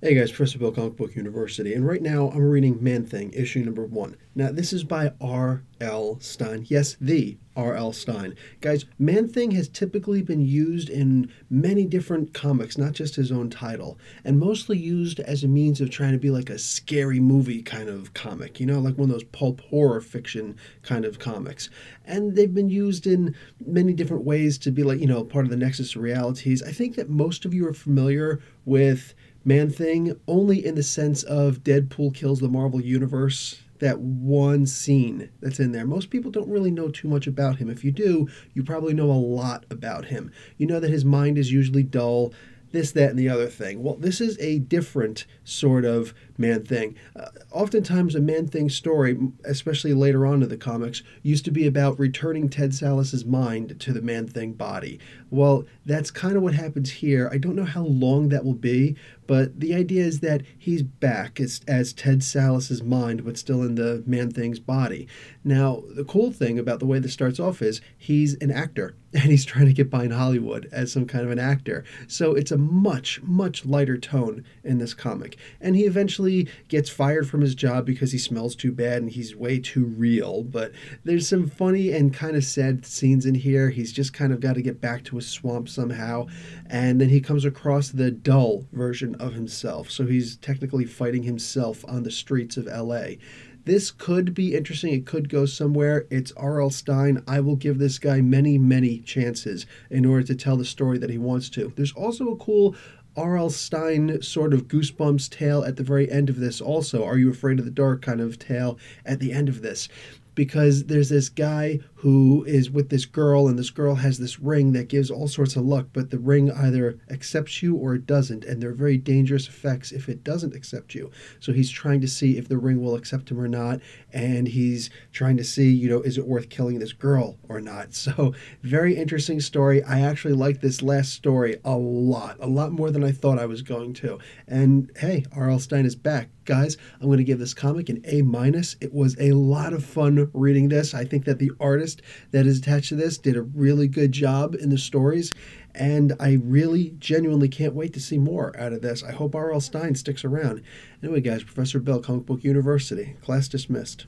Hey guys, Professor Bill, Comic Book University, and right now I'm reading Man-Thing, issue number 1. Now, this is by R.L. Stine. Yes, the R.L. Stine. Guys, Man-Thing has typically been used in many different comics, not just his own title, and mostly used as a means of trying to be like a scary movie kind of comic, like one of those pulp horror fiction kind of comics. And they've been used in many different ways to be like, part of the Nexus of Realities. I think that most of you are familiar with Man-Thing only in the sense of Deadpool kills the Marvel Universe. That one scene that's in there. Most people don't really know too much about him. If you do, you probably know a lot about him. You know that his mind is usually dull, this, that, and the other thing. Well, this is a different sort of Man-Thing. Oftentimes, a Man-Thing story, especially later on in the comics, used to be about returning Ted Salas's mind to the Man-Thing body. Well, that's kind of what happens here. I don't know how long that will be, but the idea is that he's back as Ted Salas's mind, but still in the Man-Thing's body. Now, the cool thing about the way this starts off is he's an actor, and he's trying to get by in Hollywood as some kind of an actor. So it's a much, much lighter tone in this comic. And he eventually gets fired from his job because he smells too bad and he's way too real. But there's some funny and kind of sad scenes in here. He's just kind of got to get back to his swamp somehow. And then he comes across the dull version of himself. So he's technically fighting himself on the streets of LA. This could be interesting. It could go somewhere. It's R.L. Stine. I will give this guy many, many chances in order to tell the story that he wants to. There's also a cool R.L. Stine sort of Goosebumps tale at the very end of this also. Are You Afraid of the Dark kind of tale at the end of this. Because there's this guy who is with this girl, and this girl has this ring that gives all sorts of luck, but the ring either accepts you or it doesn't, and there are very dangerous effects if it doesn't accept you. So he's trying to see if the ring will accept him or not, and he's trying to see, is it worth killing this girl or not? So, very interesting story. I actually like this last story a lot more than I thought I was going to. And hey, R.L. Stine is back. Guys, I'm going to give this comic an A-. It was a lot of fun reading this. I think that the artist that is attached to this did a really good job in the stories, and I really genuinely can't wait to see more out of this. I hope R.L. Stine sticks around. Anyway, guys, Professor Bell, Comic Book University. Class dismissed.